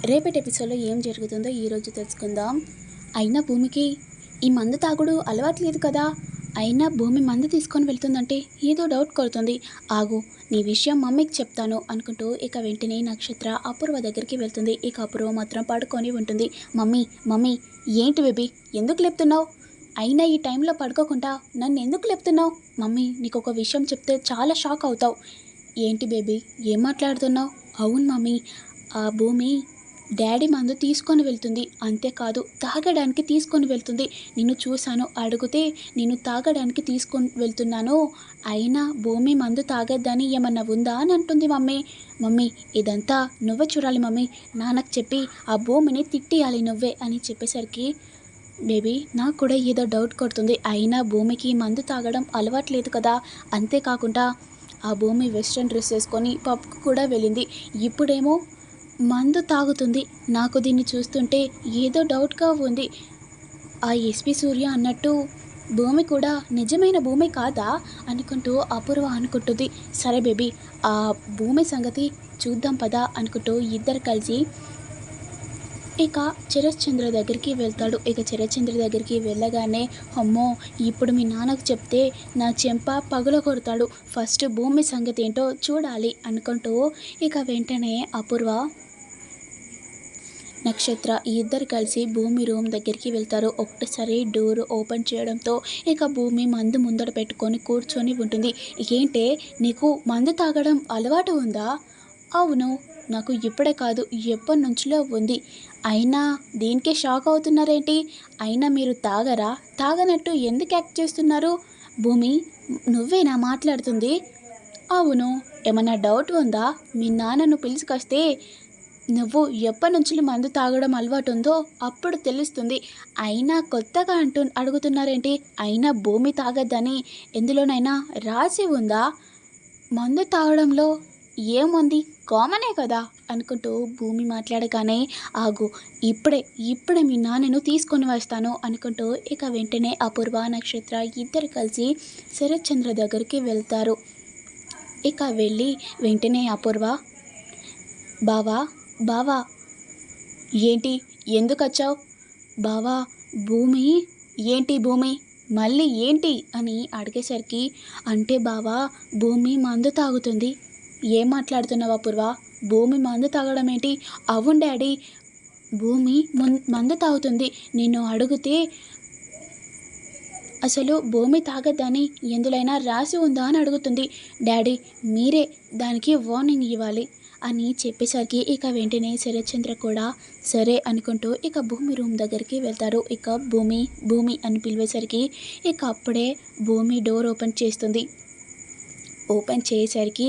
రేపటి ఎపిసోడ్లో ఏం జరుగుతుందో ఈరోజు తెలుసుకుందాం. అయినా భూమికి ఈ మందు తాగుడు అలవాటు లేదు కదా. అయినా భూమి మందు తీసుకొని వెళ్తుందంటే ఏదో డౌట్ కొడుతుంది. ఆగు, నీ విషయం మమ్మీకి చెప్తాను అనుకుంటూ ఇక వెంటనే నక్షత్ర అపూర్వ దగ్గరికి వెళ్తుంది. ఇక అపూర్వ మాత్రం పడుకొని ఉంటుంది. మమ్మీ మమ్మీ ఏంటి బేబీ, ఎందుకు లేపుతున్నావు? అయినా ఈ టైంలో పడుకోకుండా నన్ను ఎందుకు లేపుతున్నావు? మమ్మీ నీకు ఒక విషయం చెప్తే చాలా షాక్ అవుతావు. ఏంటి బేబీ, ఏం మాట్లాడుతున్నావు? అవును మమ్మీ, ఆ భూమి డాడీ మందు తీసుకొని వెళ్తుంది, అంతేకాదు తాగడానికి తీసుకొని వెళ్తుంది. నిన్ను చూశాను, అడిగితే నేను తాగడానికి తీసుకొని వెళ్తున్నాను, అయినా భూమి మందు తాగద్దని ఏమన్నా ఉందా అని అంటుంది. మమ్మీ మమ్మీ ఇదంతా నువ్వే చూడాలి మమ్మీ, నాన్నకు చెప్పి ఆ భూమిని తిట్టియాలి నువ్వే అని చెప్పేసరికి బేబీ నాకు కూడా ఏదో డౌట్ కొడుతుంది. అయినా భూమికి మందు తాగడం అలవాట్లేదు కదా. అంతేకాకుండా ఆ భూమి వెస్ట్రన్ డ్రెస్ వేసుకొని పబ్కు కూడా వెళ్ళింది, ఇప్పుడేమో మందు తాగుతుంది. నాకు దీన్ని చూస్తుంటే ఏదో డౌట్గా ఉంది. ఆ ఎస్పి సూర్య అన్నట్టు భూమి కూడా నిజమైన భూమి కాదా అనుకుంటూ అపూర్వ అనుకుంటుంది. సరే బేబీ, ఆ భూమి సంగతి చూద్దాం పదా అనుకుంటూ ఇద్దరు కలిసి ఇక చంద్ర దగ్గరికి వెళ్తాడు. ఇక చంద్ర దగ్గరికి వెళ్ళగానే అమ్మో, ఇప్పుడు మీ నాన్నకు చెప్తే నా చెంప పగుల కొడతాడు, ఫస్ట్ భూమి సంగతి ఏంటో చూడాలి అనుకుంటూ ఇక వెంటనే అపూర్వ నక్షత్ర ఇద్దరు కలిసి భూమి రూమ్ దగ్గరికి వెళ్తారు. ఒక్కసారి డోర్ ఓపెన్ చేయడంతో ఇక భూమి మందు ముందర పెట్టుకొని కూర్చొని ఉంటుంది. ఏంటే నీకు మందు తాగడం అలవాటు ఉందా? అవును, నాకు ఇప్పుడే కాదు ఎప్పటి నుంచిలో ఉంది. అయినా దీనికే షాక్ అవుతున్నారేంటి? అయినా మీరు తాగరా? తాగనట్టు ఎందుకు యాక్ట్ చేస్తున్నారు? భూమి నువ్వేనా మాట్లాడుతుంది? అవును, ఏమన్నా డౌట్ ఉందా? మీ నాన్నను పిలుచుకొస్తే నువ్వు ఎప్పటి నుంచి మందు తాగడం అలవాటు ఉందో అప్పుడు తెలుస్తుంది. అయినా కొత్తగా అడుగుతున్నారేంటి? అయినా భూమి తాగద్దని ఎందులోనైనా రాసి ఉందా? మందు తాగడంలో ఏముంది, కామనే కదా అనుకుంటూ భూమి మాట్లాడగానే ఆగు, ఇప్పుడే మీ నాన్నను తీసుకొని వస్తాను అనుకుంటూ ఇక వెంటనే అపూర్వ నక్షత్ర ఇద్దరు కలిసి శరత్చంద్ర దగ్గరికి వెళ్తారు. ఇక వెళ్ళి వెంటనే అపూర్వ బావా బావా ఏంటి, ఎందుకు వచ్చావు? బావా భూమి ఏంటి, భూమి మళ్ళీ ఏంటి అని అడిగేసరికి అంటే బావా భూమి మందు తాగుతుంది. ఏం మాట్లాడుతున్నావు అపూర్వ? భూమి మందు తాగడం ఏంటి? అవును డాడీ, భూమి మందు తాగుతుంది. నిన్ను అడిగితే అసలు భూమి తాగద్దని ఎందులైనా రాసి ఉందా అని అడుగుతుంది. డాడీ మీరే దానికి వార్నింగ్ ఇవ్వాలి అని చెప్పేసరికి ఇక వెంటనే శరత్చంద్ర కూడా సరే అనుకుంటూ ఇక భూమి రూమ్ దగ్గరికి వెళ్తారు. ఇక భూమి భూమి అని పిలిచేసరికి ఇక అప్పుడే భూమి డోర్ ఓపెన్ చేస్తుంది. ఓపెన్ చేసేసరికి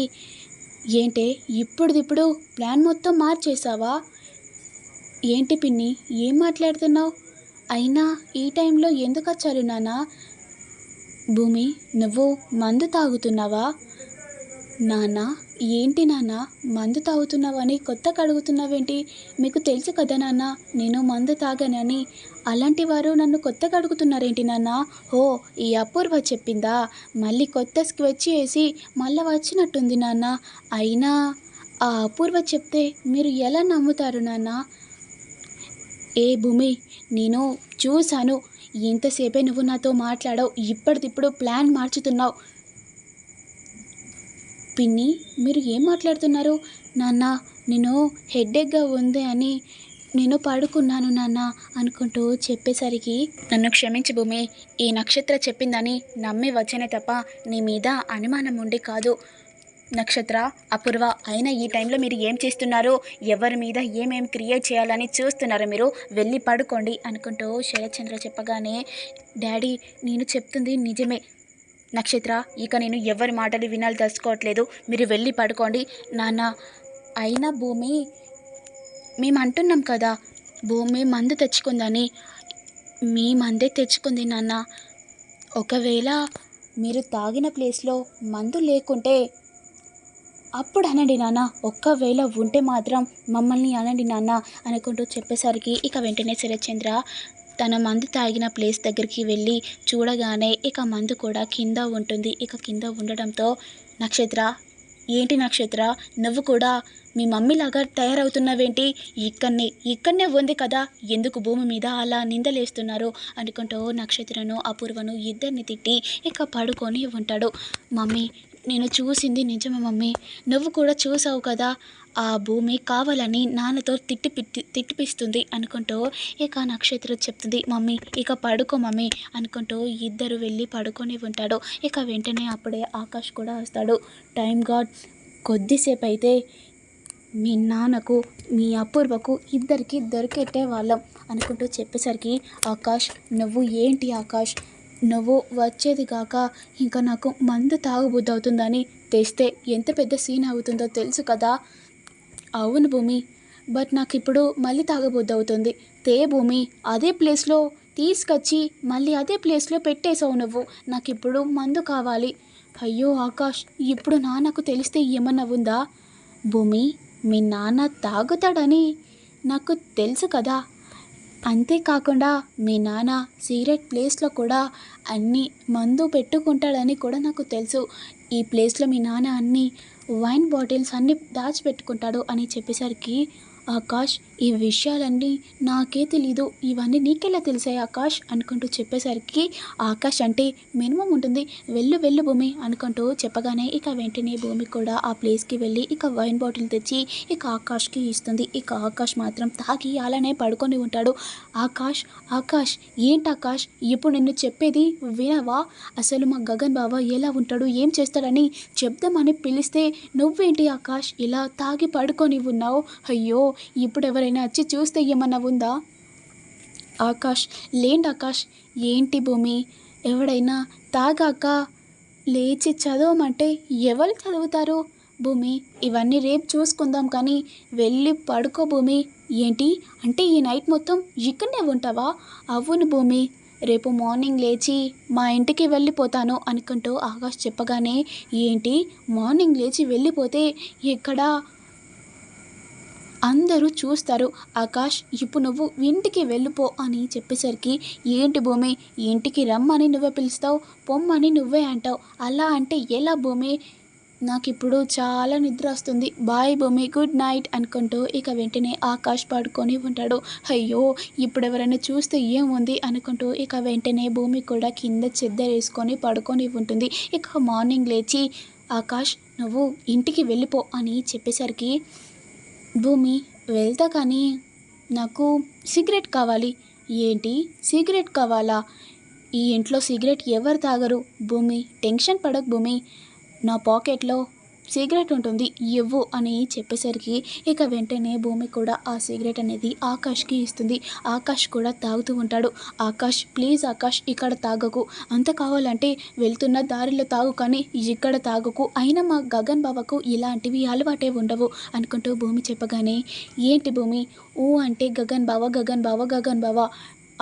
ఏంటే ఇప్పుడు ప్లాన్ మొత్తం మార్చేసావా? ఏంటి పిన్ని, ఏం మాట్లాడుతున్నావు? అయినా ఈ టైంలో ఎందుకు వచ్చారు నాన్న? భూమి నువ్వు మందు తాగుతున్నావా? నాన్న ఏంటి నాన్న మందు తాగుతున్నావని కొత్తగా అడుగుతున్నావేంటి? మీకు తెలుసు కదా నాన్న నేను మందు తాగానని, అలాంటి వారు నన్ను కొత్తగా అడుగుతున్నారేంటి నాన్న? ఓ ఈ అపూర్వ చెప్పిందా? మళ్ళీ కొత్త స్కెచ్ వేసి మళ్ళీ వచ్చినట్టుంది నాన్న. అయినా ఆ అపూర్వ చెప్తే మీరు ఎలా నమ్ముతారు నాన్న? ఏ భూమి, నేను చూశాను, ఇంతసేపే నువ్వు నాతో మాట్లాడావు, ఇప్పటికిప్పుడు ప్లాన్ మార్చుతున్నావు. పిన్ని మీరు ఏం మాట్లాడుతున్నారు? నాన్న నేను హెడ్ఏక్గా ఉంది అని నేను పడుకున్నాను నాన్న అనుకుంటూ చెప్పేసరికి నన్ను క్షమించి భూమి, ఈ నక్షత్ర చెప్పిందని నమ్మి వచ్చేనే తప్ప నీ మీద అనుమానం ఉండి కాదు. నక్షత్ర, అపూర్వ, అయినా ఈ టైంలో మీరు ఏం చేస్తున్నారు? ఎవరి మీద ఏమేమి క్రియేట్ చేయాలని చూస్తున్నారు? మీరు వెళ్ళి పడుకోండి అనుకుంటూ శరత్చంద్ర చెప్పగానే డాడీ నేను చెప్తుంది నిజమే నక్షత్ర, ఇక నేను ఎవరి మాటలు వినాలి తెలుసుకోవట్లేదు, మీరు వెళ్ళి పడుకోండి. నాన్న అయినా భూమి మేము అంటున్నాం కదా భూమి మందు తెచ్చుకుందని, మీ మందే తెచ్చుకుంది నాన్న. ఒకవేళ మీరు తాగిన ప్లేస్లో మందు లేకుంటే అప్పుడు అనండి నాన్న, ఒక్కవేళ ఉంటే మాత్రం మమ్మల్ని అనండి నాన్న అనుకుంటూ చెప్పేసరికి ఇక వెంటనే శరత్చంద్ర తన మందు తాగిన ప్లేస్ దగ్గరికి వెళ్ళి చూడగానే ఇక మందు కూడా కింద ఉంటుంది. ఇక కింద ఉండడంతో నక్షత్ర ఏంటి నక్షత్ర, నువ్వు కూడా మీ మమ్మీలాగా తయారవుతున్నావేంటి? ఇక్కడనే ఉంది కదా, ఎందుకు భూమి మీద అలా నిందలేస్తున్నారు అనుకుంటూ నక్షత్రను అపూర్వను ఇద్దరిని తిట్టి ఇక పడుకొని ఉంటాడు. మమ్మీ, నేను చూసింది నిజమే మమ్మీ, నువ్వు కూడా చూసావు కదా, ఆ భూమి కావాలని నాన్నతో తిట్టిపిస్తుంది అనుకుంటూ ఇక నక్షత్రం చెప్తుంది. మమ్మీ ఇక పడుకో మమ్మీ అనుకుంటూ ఇద్దరు వెళ్ళి పడుకొని ఉంటాడు. ఇక వెంటనే అప్పుడే ఆకాష్ కూడా వస్తాడు. టైం గాడ్, కొద్దిసేపు అయితే మీ నాన్నకు మీ అపూర్వకు ఇద్దరికి దొరికెట్టే వాళ్ళం అనుకుంటూ చెప్పేసరికి, ఆకాష్ నువ్వు ఏంటి ఆకాష్, నువ్వు వచ్చేది కాక ఇంకా నాకు మందు తాగుబుద్ధి అవుతుందని తెస్తే ఎంత పెద్ద సీన్ అవుతుందో తెలుసు కదా. అవును భూమి, బట్ నాకు ఇప్పుడు మళ్ళీ తాగబుద్ధి అవుతుంది. భూమి, అదే ప్లేస్లో తీసుకొచ్చి మళ్ళీ అదే ప్లేస్లో పెట్టేసావు నువ్వు, నాకు ఇప్పుడు మందు కావాలి. అయ్యో ఆకాష్, ఇప్పుడు నాన్నకు తెలిస్తే ఏమన్నా ఉందా? భూమి, మీ నాన్న తాగుతాడని నాకు తెలుసు కదా, అంతేకాకుండా మీ నాన్న సిగరెట్ ప్లేస్లో కూడా అన్ని మందు పెట్టుకుంటాడని కూడా నాకు తెలుసు. ఈ ప్లేస్లో మీ నాన్న అన్ని వైన్ బాటిల్స్ అన్నీ దాచిపెట్టుకుంటాడు అని చెప్పేసరికి, ఆకాష్ ఈ విషయాలన్నీ నాకే తెలీదు, ఇవన్నీ నీకెలా తెలిసాయి ఆకాష్ అనుకుంటూ చెప్పేసరికి, ఆకాష్ అంటే మినిమం ఉంటుంది, వెళ్ళు వెళ్ళు భూమి అనుకుంటూ చెప్పగానే ఇక వెంటనే భూమి కూడా ఆ ప్లేస్కి వెళ్ళి ఇక వైన్ బాటిల్ తెచ్చి ఇక ఆకాష్కి ఇస్తుంది. ఇక ఆకాష్ మాత్రం తాగి అలానే పడుకొని ఉంటాడు. ఆకాష్, ఆకాష్ ఏంటి ఆకాష్, ఇప్పుడు నిన్ను చెప్పేది వినవా? అసలు మా గగన్ బావ ఎలా ఉంటాడు, ఏం చేస్తాడని చెప్దామని పిలిస్తే నువ్వేంటి ఆకాష్ ఇలా తాగి పడుకొని ఉన్నావు? అయ్యో, ఇప్పుడు ఎవరైనా వచ్చి చూస్తే ఏమన్నా ఉందా? ఆకాష్, లేండి ఆకాష్. ఏంటి భూమి, ఎవడైనా తాగాక లేచి చదవమంటే ఎవరు చదువుతారు? భూమి, ఇవన్నీ రేపు చూసుకుందాం కానీ వెళ్ళి పడుకో భూమి. ఏంటి అంటే ఈ నైట్ మొత్తం ఇక్కడనే ఉంటావా? అవును భూమి, రేపు మార్నింగ్ లేచి మా ఇంటికి వెళ్ళిపోతాను అనుకుంటూ ఆకాష్ చెప్పగానే, ఏంటి మార్నింగ్ లేచి వెళ్ళిపోతే ఇక్కడ అందరూ చూస్తారు, ఆకాష్ ఇప్పుడు నువ్వు ఇంటికి వెళ్ళిపో అని చెప్పేసరికి, ఏంటి భూమి, ఇంటికి రమ్మని నువ్వే పిలుస్తావు, పొమ్మని నువ్వే అంటావు, అలా అంటే ఎలా భూమి? నాకు ఇప్పుడు చాలా నిద్ర వస్తుంది, బాయ్ భూమి, గుడ్ నైట్ అనుకుంటూ ఇక వెంటనే ఆకాష్ పడుకొని ఉంటాడు. అయ్యో, ఇప్పుడు ఎవరైనా చూస్తే ఏముంది అనుకుంటూ ఇక వెంటనే భూమి కూడా కింద చెద్దరేసుకొని పడుకొని ఉంటుంది. ఇక మార్నింగ్ లేచి, ఆకాష్ నువ్వు ఇంటికి వెళ్ళిపో అని చెప్పేసరికి, భూమి వెళ్తా కానీ నాకు సిగరెట్ కావాలి. ఏంటి సిగరెట్ కావాలా? ఈ ఇంట్లో సిగరెట్ ఎవరు తాగరు భూమి, టెన్షన్ పడకు భూమి, నా పాకెట్లో సిగరెట్ ఉంటుంది ఇవ్వు అని చెప్పేసరికి ఇక వెంటనే భూమి కూడా ఆ సిగరెట్ అనేది ఆకాష్కి ఇస్తుంది. ఆకాష్ కూడా తాగుతూ ఉంటాడు. ఆకాష్ ప్లీజ్ ఆకాష్, ఇక్కడ తాగకు, అంత కావాలంటే వెళ్తున్న దారిలో తాగు కానీ ఇక్కడ తాగకు, అయినా మా గగన్ బావకు ఇలాంటివి అలవాటే ఉండవు అనుకుంటూ భూమి చెప్పగానే, ఏంటి భూమి ఊ అంటే గగన్ బావ గగన్ బావ గగన్ బావ,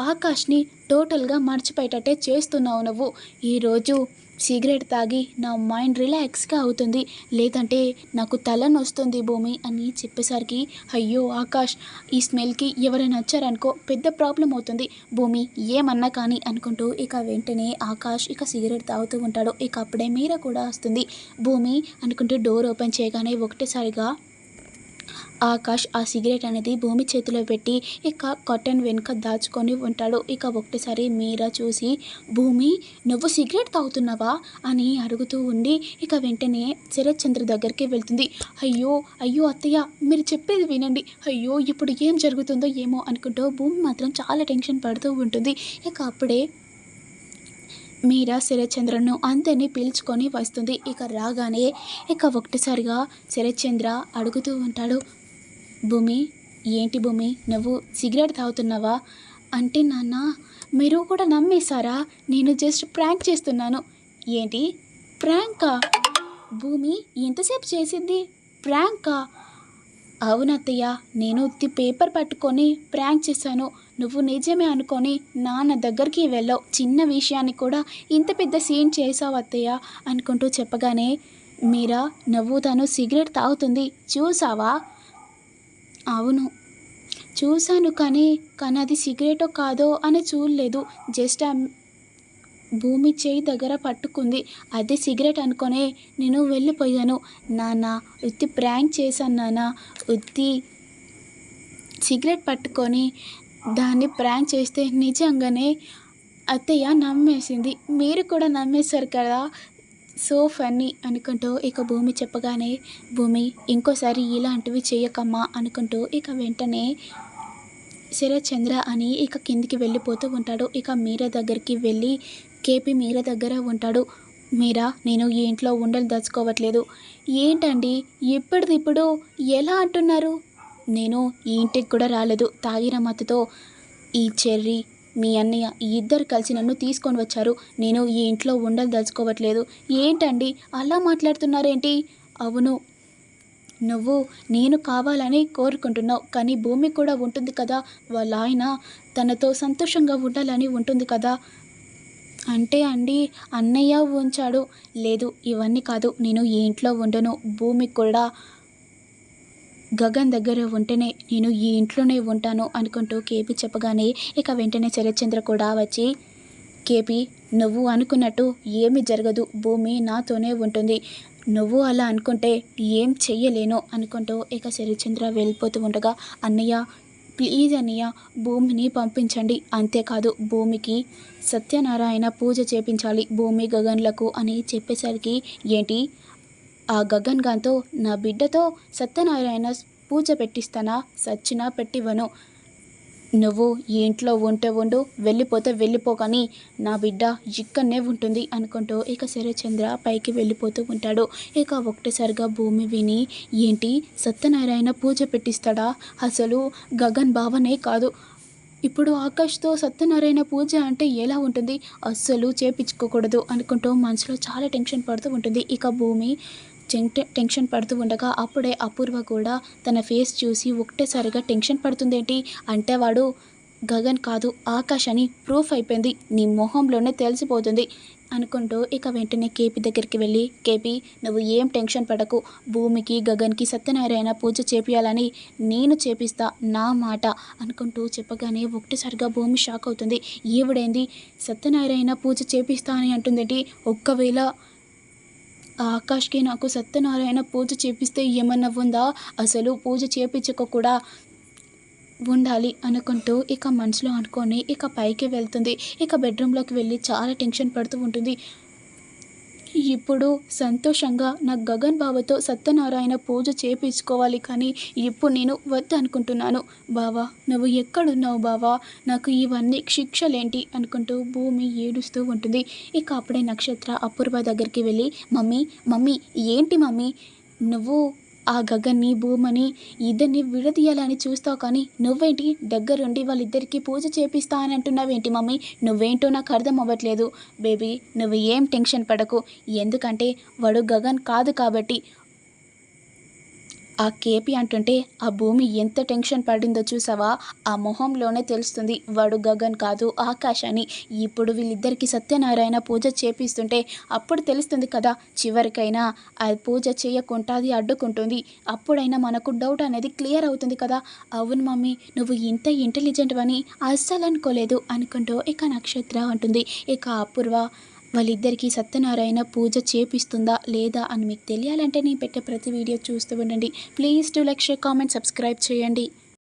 ఆకాష్ని టోటల్గా మర్చిపోయేటట్టే చేస్తున్నావు నువ్వు. ఈరోజు సిగరెట్ తాగి నా మైండ్ రిలాక్స్గా అవుతుంది, లేదంటే నాకు తలనొస్తుంది భూమి అని చెప్పేసరికి, అయ్యో ఆకాష్, ఈ స్మెల్కి ఎవరైనా వచ్చారనుకో పెద్ద ప్రాబ్లం అవుతుంది భూమి, ఏమన్నా కానీ అనుకుంటూ ఇక వెంటనే ఆకాష్ ఇక సిగరెట్ తాగుతూ ఉంటాడు. ఇక అప్పుడే మీరా కూడా వస్తుంది. భూమి అనుకుంటూ డోర్ ఓపెన్ చేయగానే ఒకటేసారిగా ఆకాష్ ఆ సిగరెట్ అనేది భూమి చేతిలో పెట్టి ఇక కర్టెన్ వెనుక దాచుకొని ఉంటాడు. ఇక ఒకటేసారి మీరా చూసి, భూమి నువ్వు సిగరెట్ తాగుతున్నావా అని అడుగుతూ ఉండి ఇక వెంటనే శరత్ చంద్ర దగ్గరికి వెళ్తుంది. అయ్యో అయ్యో అత్తయ్య, మీరు చెప్పేది వినండి, అయ్యో ఇప్పుడు ఏం జరుగుతుందో ఏమో అనుకుంటూ భూమి మాత్రం చాలా టెన్షన్ పడుతూ ఉంటుంది. ఇక అప్పుడే మీరా శరత్ చంద్రను అందరినీ పిలుచుకొని వస్తుంది. ఇక రాగానే ఇక ఒకటిసారిగా శరత్ చంద్ర అడుగుతూ ఉంటాడు, భూమి ఏంటి భూమి నువ్వు సిగరెట్ తాగుతున్నావా అంటే, నాన్న మీరు కూడా నమ్మేశారా, నేను జస్ట్ ప్రాంక్ చేస్తున్నాను. ఏంటి ప్రాంకా? భూమి ఎంతసేపు చేసింది ప్రాంకా? అవునత్తయ్య, నేను ఉత్తి పేపర్ పట్టుకొని ప్రాంక్ చేశాను, నువ్వు నిజమే అనుకొని నాన్న దగ్గరికి వెళ్ళావు, చిన్న విషయాన్ని కూడా ఇంత పెద్ద సీన్ చేసావు అత్తయ్య అనుకుంటూ చెప్పగానే, మీరా నువ్వు తను సిగరెట్ తాగుతుంది చూసావా? అవును చూశాను, కానీ అది సిగరెటో కాదో అని చూడలేదు, జస్ట్ భూమి చేయి దగ్గర పట్టుకుంది. అది సిగరెట్ అనుకునే నేను వెళ్ళిపోయాను. నాన్న ఉత్తి ప్రాంక్ చేశాను నాన్న. ఉత్తి సిగరెట్ పట్టుకొని దాన్ని ప్రాంక్ చేస్తే నిజంగానే అత్తయ్య నమ్మేసింది. మీరు కూడా నమ్మేశారు కదా! సో ఫన్నీ అనుకుంటూ ఇక భూమి చెప్పగానే, భూమి ఇంకోసారి ఇలాంటివి చేయకమ్మా అనుకుంటూ ఇక వెంటనే శరత్చంద్ర అని ఇక కిందికి వెళ్ళిపోతూ ఉంటాడు. ఇక మీరా దగ్గరికి వెళ్ళి కేపీ మీరా దగ్గర ఉంటాడు. మీరా, నేను ఈ ఇంట్లో ఉండదలుచుకోవట్లేదు. ఏంటండి ఇప్పటిదిప్పుడు ఎలా అంటున్నారు? నేను ఈ ఇంటికి కూడా రాలేదు. తాగిన మత్తుతో ఈ చెర్రీ మీ అన్నయ్య ఈ ఇద్దరు కలిసి నన్ను తీసుకొని వచ్చారు. నేను ఈ ఇంట్లో ఉండదలుచుకోవట్లేదు. ఏంటండి అలా మాట్లాడుతున్నారేంటి? అవును, నువ్వు నేను కావాలని కోరుకుంటున్నావు, కానీ భూమి కూడా ఉంటుంది కదా, వాళ్ళ ఆయన తనతో సంతోషంగా ఉండాలని ఉంటుంది కదా. అంటే అండి అన్నయ్య ఉంచాడు. లేదు, ఇవన్నీ కాదు. నేను ఈ ఇంట్లో ఉండను. భూమి కూడా గగన్ దగ్గర ఉంటేనే నేను ఈ ఇంట్లోనే ఉంటాను అనుకుంటూ కేపీ చెప్పగానే ఇక వెంటనే శరత్చంద్ర కూడా వచ్చి, కేపీ నువ్వు అనుకున్నట్టు ఏమీ జరగదు. భూమి నాతోనే ఉంటుంది. నువ్వు అలా అనుకుంటే ఏం చెయ్యలేను అనుకుంటూ ఇక శరత్చంద్ర వెళ్ళిపోతూ ఉండగా, అన్నయ్య ప్లీజ్ అన్నయ్య భూమిని పంపించండి. అంతేకాదు భూమికి సత్యనారాయణ పూజ చేపించాలి భూమి గగన్లకు అని చెప్పేసరికి, ఏంటి ఆ గగన్ గాంతో నా బిడ్డతో సత్యనారాయణ పూజ పెట్టిస్తానా? సచ్చినా పెట్టివ్వను. నువ్వు ఈ ఇంట్లో ఉంటే ఉండు, వెళ్ళిపోతే వెళ్ళిపో, కానీ నా బిడ్డ ఇక్కడనే ఉంటుంది అనుకుంటూ ఇక శరత్చంద్ర పైకి వెళ్ళిపోతూ ఉంటాడు. ఇక ఒకటేసారిగా భూమి విని, ఏంటి సత్యనారాయణ పూజ పెట్టిస్తాడా? అసలు గగన్ బావనే కాదు. ఇప్పుడు ఆకాష్తో సత్యనారాయణ పూజ అంటే ఎలా ఉంటుంది? అస్సలు చేపించుకోకూడదు అనుకుంటూ మనసులో చాలా టెన్షన్ పడుతూ ఉంటుంది. ఇక భూమి టెన్షన్ పడుతూ ఉండగా అప్పుడే అపూర్వ కూడా తన ఫేస్ చూసి ఒకటేసారిగా టెన్షన్ పడుతుందేంటి? అంటే వాడు గగన్ కాదు ఆకాష్ అని ప్రూఫ్ అయిపోయింది, నీ మొహంలోనే తెలిసిపోతుంది అనుకుంటూ ఇక వెంటనే కేపీ దగ్గరికి వెళ్ళి, కేపీ నువ్వు ఏం టెన్షన్ పడకు, భూమికి గగన్కి సత్యనారాయణ పూజ చేపియాలని నేను చేపిస్తా, నా మాట అనుకుంటూ చెప్పగానే ఒకటేసారిగా భూమి షాక్ అవుతుంది. ఈవిడేంది సత్యనారాయణ పూజ చేపిస్తా అని అంటుందేంటి? ఒక్కవేళ ఆకాష్కి నాకు సత్యనారాయణ పూజ చేపిస్తే ఏమన్నా ఉందా? అసలు పూజ చేపించక కూడా ఉండాలి అనుకుంటూ ఇక మనసులో అనుకొని ఇక పైకి వెళ్తుంది. ఇక బెడ్రూమ్లోకి వెళ్ళి చాలా టెన్షన్ పడుతూ ఉంటుంది. ఇప్పుడు సంతోషంగా నా గగన్ బావతో సత్యనారాయణ పూజ చేపించుకోవాలి, కానీ ఇప్పుడు నేను వద్దు అనుకుంటున్నాను. బావా నువ్వు ఎక్కడున్నావు బావా? నాకు ఇవన్నీ శిక్షలేంటి అనుకుంటూ భూమి ఏడుస్తూ ఉంటుంది. ఇక అప్పుడే నక్షత్ర అపూర్వ దగ్గరికి వెళ్ళి, మమ్మీ మమ్మీ ఏంటి మమ్మీ నువ్వు ఆ గగన్ని భూమని ఇద్దరిని విడదీయాలని చూస్తావు, కానీ నువ్వేంటి దగ్గరుండి వాళ్ళిద్దరికీ పూజ చేపిస్తా అని అంటున్నావేంటి మమ్మీ? నువ్వేంటో నాకు అర్థం అవ్వట్లేదు. బేబీ నువ్వు ఏం టెన్షన్ పడకు, ఎందుకంటే వాడు గగన్ కాదు కాబట్టి. ఆ కేపీ అంటుంటే ఆ భూమి ఎంత టెన్షన్ పడిందో చూసావా? ఆ మొహంలోనే తెలుస్తుంది వాడు గగన్ కాదు ఆకాష్ అని. ఇప్పుడు వీళ్ళిద్దరికీ సత్యనారాయణ పూజ చేపిస్తుంటే అప్పుడు తెలుస్తుంది కదా, చివరికైనా ఆ పూజ చేయకుండా అది అడ్డుకుంటుంది. అప్పుడైనా మనకు డౌట్ అనేది క్లియర్ అవుతుంది కదా. అవును మమ్మీ నువ్వు ఇంత ఇంటెలిజెంట్ అని అస్సలు అనుకోలేదు అనుకుంటూ ఇక నక్షత్ర అంటుంది. ఇక అపూర్వ వాళ్ళిద్దరికీ సత్యనారాయణ పూజ చేపిస్తుందా లేదా అని మీకు తెలియాలంటే నేను పెట్టే ప్రతి వీడియో చూస్తూ ఉండండి. Please do like, share, comment, subscribe చేయండి.